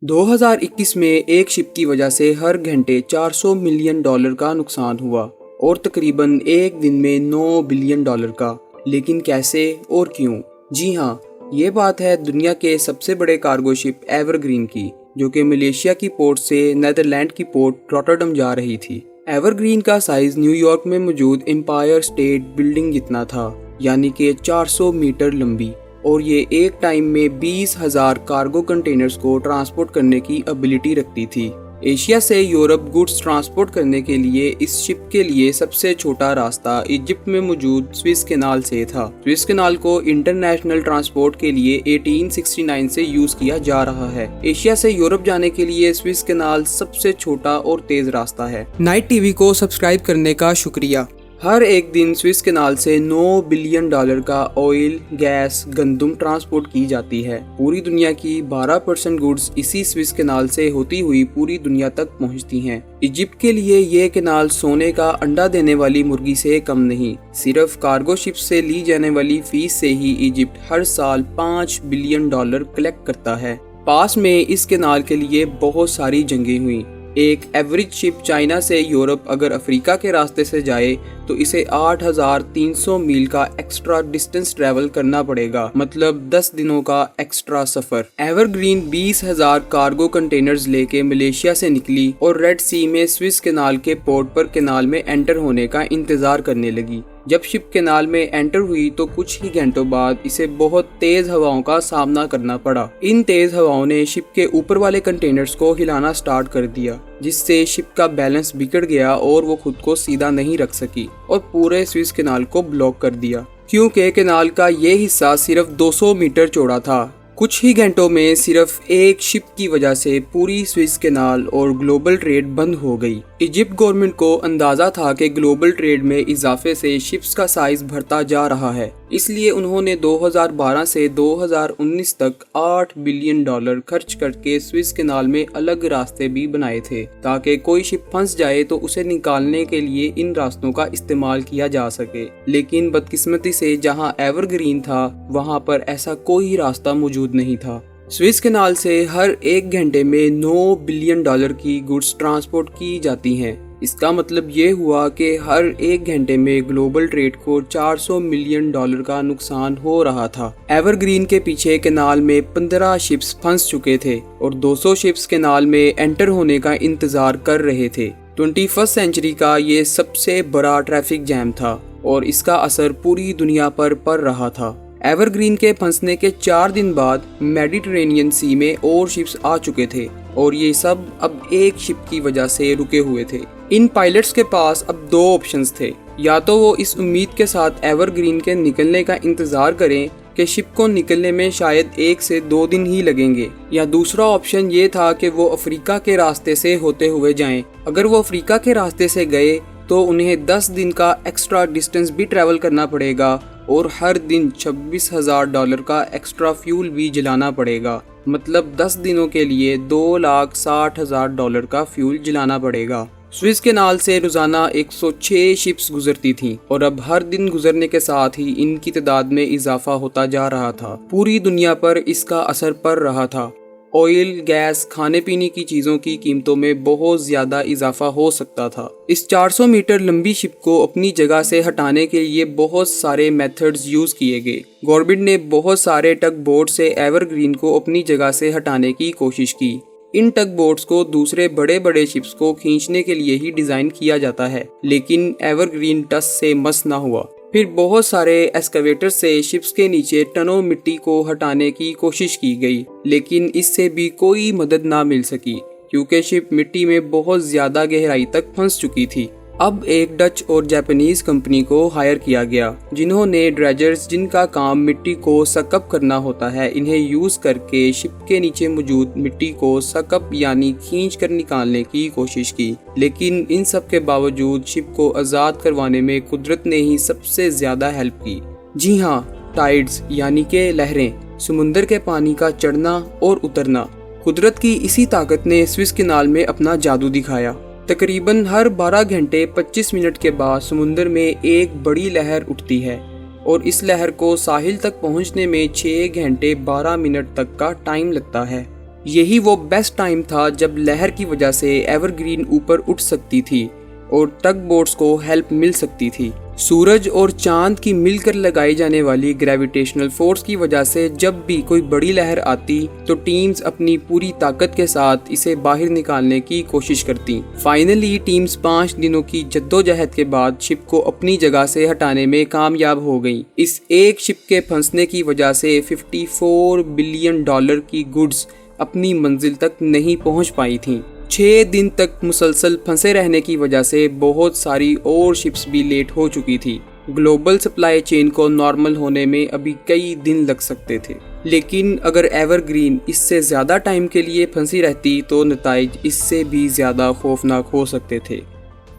2021 में एक शिप की वजह से हर घंटे $400 मिलियन का नुकसान हुआ और तकरीबन एक दिन में $9 बिलियन का। लेकिन कैसे और क्यों? जी हाँ, ये बात है दुनिया के सबसे बड़े कार्गो शिप एवरग्रीन की, जो कि मलेशिया की पोर्ट से नेदरलैंड की पोर्ट रॉटरडम जा रही थी। एवरग्रीन का साइज न्यूयॉर्क में मौजूद एम्पायर स्टेट बिल्डिंग जितना था, यानी कि 400 मीटर लंबी, और ये एक टाइम में 20,000 कार्गो कंटेनर्स को ट्रांसपोर्ट करने की एबिलिटी रखती थी। एशिया से यूरोप गुड्स ट्रांसपोर्ट करने के लिए इस शिप के लिए सबसे छोटा रास्ता इजिप्ट में मौजूद स्विस कैनाल से था। स्विस कैनाल को इंटरनेशनल ट्रांसपोर्ट के लिए 1869 से यूज किया जा रहा है। एशिया से यूरोप जाने के लिए स्विस कैनाल सबसे छोटा और तेज रास्ता है। नाइट टीवी को सब्सक्राइब करने का शुक्रिया। हर एक दिन स्विस कैनाल से $9 बिलियन का ऑयल, गैस, गंदम ट्रांसपोर्ट की जाती है। पूरी दुनिया की 12% गुड्स इसी स्विस कैनाल से होती हुई पूरी दुनिया तक पहुंचती हैं। इजिप्ट के लिए ये कैनाल सोने का अंडा देने वाली मुर्गी से कम नहीं। सिर्फ कार्गो शिप से ली जाने वाली फीस से ही इजिप्ट हर साल $5 बिलियन कलेक्ट करता है। पास में इस कैनाल के लिए बहुत सारी जंगें हुई। एक एवरेज शिप चाइना से यूरोप अगर अफ्रीका के रास्ते से जाए तो इसे 8,300 मील का एक्स्ट्रा डिस्टेंस ट्रैवल करना पड़ेगा, मतलब 10 दिनों का एक्स्ट्रा सफर। एवरग्रीन 20,000 कार्गो कंटेनर्स लेके मलेशिया से निकली और रेड सी में स्विस कैनाल के पोर्ट पर कैनाल में एंटर होने का इंतजार करने लगी। जब शिप कैनाल में एंटर हुई तो कुछ ही घंटों बाद इसे बहुत तेज हवाओं का सामना करना पड़ा। इन तेज हवाओं ने शिप के ऊपर वाले कंटेनर्स को हिलाना स्टार्ट कर दिया, जिससे शिप का बैलेंस बिगड़ गया और वो खुद को सीधा नहीं रख सकी और पूरे स्विस कैनाल को ब्लॉक कर दिया, क्योंकि कैनाल का ये हिस्सा सिर्फ 200 मीटर चौड़ा था। कुछ ही घंटों में सिर्फ एक शिप की वजह से पूरी स्विस कैनाल और ग्लोबल ट्रेड बंद हो गई। इजिप्ट गवर्नमेंट को अंदाजा था कि ग्लोबल ट्रेड में इजाफे से शिप्स का साइज बढ़ता जा रहा है, इसलिए उन्होंने 2012 से 2019 तक $8 बिलियन खर्च करके स्विस कैनाल में अलग रास्ते भी बनाए थे, ताकि कोई शिप फंस जाए तो उसे निकालने के लिए इन रास्तों का इस्तेमाल किया जा सके। लेकिन बदकिस्मती से जहां एवरग्रीन था वहां पर ऐसा कोई रास्ता मौजूद नहीं था। स्विस कैनाल से हर एक घंटे में $9 बिलियन की गुड्स ट्रांसपोर्ट की जाती हैं। इसका मतलब ये हुआ कि हर एक घंटे में ग्लोबल ट्रेड को $400 मिलियन का नुकसान हो रहा था। एवरग्रीन के पीछे कैनाल में 15 शिप्स फंस चुके थे और 200 शिप्स कैनाल में एंटर होने का इंतजार कर रहे थे। 21वीं सेंचुरी का ये सबसे बड़ा ट्रैफिक जैम था और इसका असर पूरी दुनिया पर पड़ रहा था। एवरग्रीन के फंसने के 4 दिन बाद मेडिटरेनियन सी में और शिप्स आ चुके थे और ये सब अब एक शिप की वजह से रुके हुए थे। इन पायलट्स के पास अब 2 ऑप्शंस थे, या तो वो इस उम्मीद के साथ एवरग्रीन के निकलने का इंतजार करें कि शिप को निकलने में शायद 1 से 2 दिन ही लगेंगे, या दूसरा ऑप्शन ये था कि वो अफ्रीका के रास्ते से होते हुए जाएं। अगर वो अफ्रीका के रास्ते से गए तो उन्हें 10 दिन का एक्स्ट्रा डिस्टेंस भी ट्रैवल करना पड़ेगा और हर दिन $26,000 का एक्स्ट्रा फ्यूल भी जलाना पड़ेगा, मतलब 10 दिनों के लिए $2,60,000 का फ्यूल जलाना पड़ेगा। स्विस कैनाल से रोजाना 106 शिप्स गुजरती थीं और अब हर दिन गुजरने के साथ ही इनकी तादाद में इजाफा होता जा रहा था। पूरी दुनिया पर इसका असर पड़ रहा था। ऑयल, गैस, खाने पीने की चीज़ों की कीमतों में बहुत ज़्यादा इजाफा हो सकता था। इस 400 मीटर लंबी शिप को अपनी जगह से हटाने के लिए बहुत सारे मेथड्स यूज़ किए गए। गवर्नमेंट ने बहुत सारे टग बोट से एवरग्रीन को अपनी जगह से हटाने की कोशिश की। इन टग बोट्स को दूसरे बड़े बड़े शिप्स को खींचने के लिए ही डिज़ाइन किया जाता है, लेकिन एवरग्रीन टस से मस ना हुआ। फिर बहुत सारे एक्सकवेटर से शिप्स के नीचे टनों मिट्टी को हटाने की कोशिश की गई, लेकिन इससे भी कोई मदद ना मिल सकी, क्योंकि शिप मिट्टी में बहुत ज़्यादा गहराई तक फंस चुकी थी। अब एक डच और जापानीज कंपनी को हायर किया गया, जिन्होंने ड्रेजर्स, जिनका काम मिट्टी को सकअप करना होता है, इन्हें यूज करके शिप के नीचे मौजूद मिट्टी को सकअप यानी खींच कर निकालने की कोशिश की। लेकिन इन सब के बावजूद शिप को आज़ाद करवाने में कुदरत ने ही सबसे ज्यादा हेल्प की। जी हाँ, टाइड्स यानी के लहरें, समुंदर के पानी का चढ़ना और उतरना। कुदरत की इसी ताकत ने स्विस कैनाल में अपना जादू दिखाया। तकरीबन हर 12 घंटे 25 मिनट के बाद समुंदर में एक बड़ी लहर उठती है और इस लहर को साहिल तक पहुंचने में 6 घंटे 12 मिनट तक का टाइम लगता है। یہی وہ بیسٹ ٹائم تھا جب لہر کی وجہ سے ایور گرین اوپر اٹھ سکتی تھی اور ٹگ بوٹس کو ہیلپ مل سکتی تھی۔ سورج اور چاند کی مل کر لگائی جانے والی گریویٹیشنل فورس کی وجہ سے جب بھی کوئی بڑی لہر آتی تو ٹیمز اپنی پوری طاقت کے ساتھ اسے باہر نکالنے کی کوشش کرتی۔ فائنلی ٹیمز 5 دنوں کی جدوجہد کے بعد شپ کو اپنی جگہ سے ہٹانے میں کامیاب ہو گئیں۔ اس ایک شپ کے پھنسنے کی وجہ سے $54 بلین کی گڈز اپنی منزل تک نہیں پہنچ پائی تھیں۔ 6 دن تک مسلسل پھنسے رہنے کی وجہ سے بہت ساری اور شپس بھی لیٹ ہو چکی تھی۔ گلوبل سپلائی چین کو نارمل ہونے میں ابھی کئی دن لگ سکتے تھے، لیکن اگر ایور گرین اس سے زیادہ ٹائم کے لیے پھنسی رہتی تو نتائج اس سے بھی زیادہ خوفناک ہو سکتے تھے۔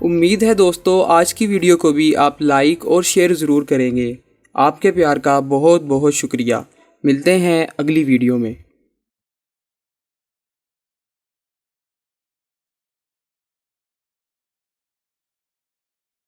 امید ہے دوستو آج کی ویڈیو کو بھی آپ لائک اور شیئر ضرور کریں گے۔ آپ کے پیار کا بہت بہت شکریہ۔ ملتے ہیں اگلی ویڈیو میں۔